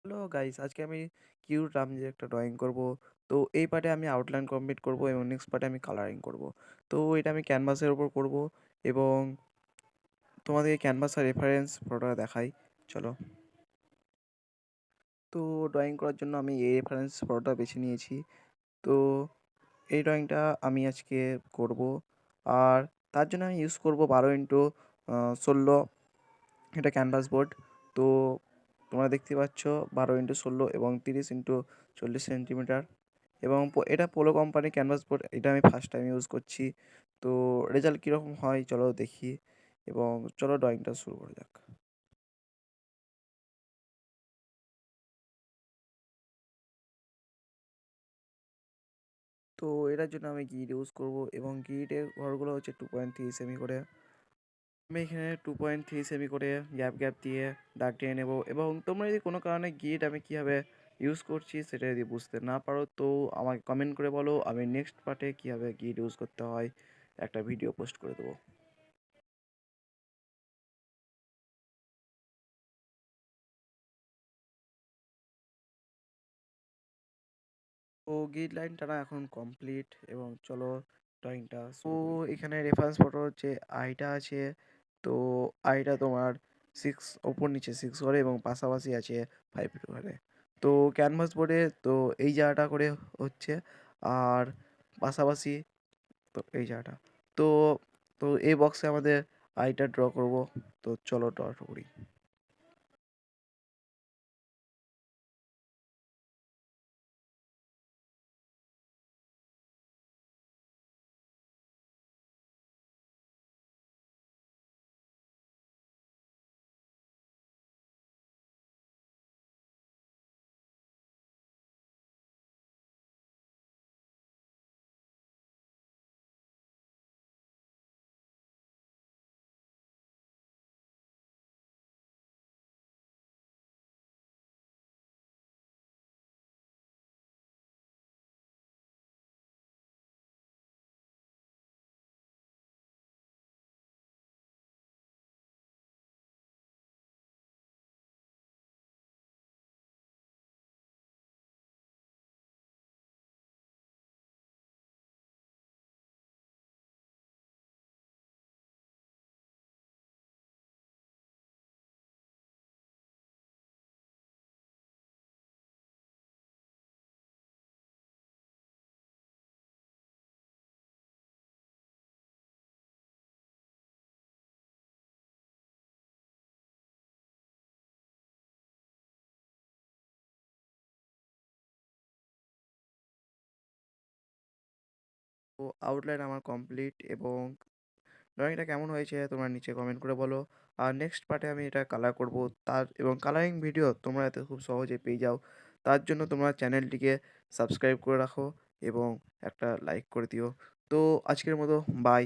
Hello guys, আজকে আমি cute রামজির একটা ড্রয়িং করব। তো এই পার্টে আমি আউটলাইন কমপ্লিট করব এবং নেক্সট পার্টে আমি কালারিং করব। তো এটা আমি ক্যানভাসের উপর করব এবং তোমাদেরকে ক্যানভাসের রেফারেন্স ফটোটা দেখাই। চলো। তো ড্রয়িং করার জন্য আমি এই রেফারেন্স ফটোটা বেছে নিয়েছি। তো এই ড্রয়িংটা আমি আজকে করব, আর তার জন্য আমি ইউজ করব 12x16 এটা ক্যানভাস বোর্ড। তো তোমরা দেখতে পাচ্ছ 12x16 এবং 30x40 সেন্টিমিটার, এবং এটা পোলো কোম্পানি ক্যানভাস বোর্ড। এটা আমি ফার্স্ট টাইম ইউজ করছি। তো রেজাল্ট কীরকম হয় চলো দেখি, এবং চলো ড্রয়িংটা শুরু করা যাক। তো এটার জন্য আমি গিট ইউজ করব, এবং গিটের ঘরগুলো হচ্ছে 2.3 সেমি করে। আমি এখানে 2.3 সেমি করে গ্যাপ গ্যাপ দিয়ে দাগ টেনে নেবো। এবং তোমরা যদি কোনো কারণে গিট আমি কীভাবে ইউজ করছি সেটা যদি বুঝতে না পারো, তো আমাকে কমেন্ট করে বলো, আমি নেক্সট পার্টে কীভাবে গিট ইউজ করতে হয় একটা ভিডিও পোস্ট করে দেবো। তো গিড লাইন টানা এখন কমপ্লিট, এবং চলো ড্রয়িংটা এখানে রেফারেন্স ফটো হচ্ছে আইটা আছে। তো আইটা তোমার 6 ওপর নিচে 6 করে, এবং পাশাপাশি আছে 5 করে। তো ক্যানভাস বোর্ডে তো এই জায়গাটা করে হচ্ছে, আর পাশাপাশি তো এই জায়গাটা। তো তো এই বক্সে আমাদের আইটা ড্র করব। তো চলো ড্র করি। তো আউটলাইন আমার কমপ্লিট, এবং ড্রয়িংটা কেমন হয়েছে তোমরা নিচে কমেন্ট করে বলো। আর নেক্সট পার্টে আমি এটা কালার করব, তার এবং কালারিং ভিডিও তোমরা এতে খুব সহজে পেয়ে যাও। তার জন্য তোমরা চ্যানেলটিকে সাবস্ক্রাইব করে রাখো এবং একটা লাইক করে দিও। তো আজকের মতো বাই।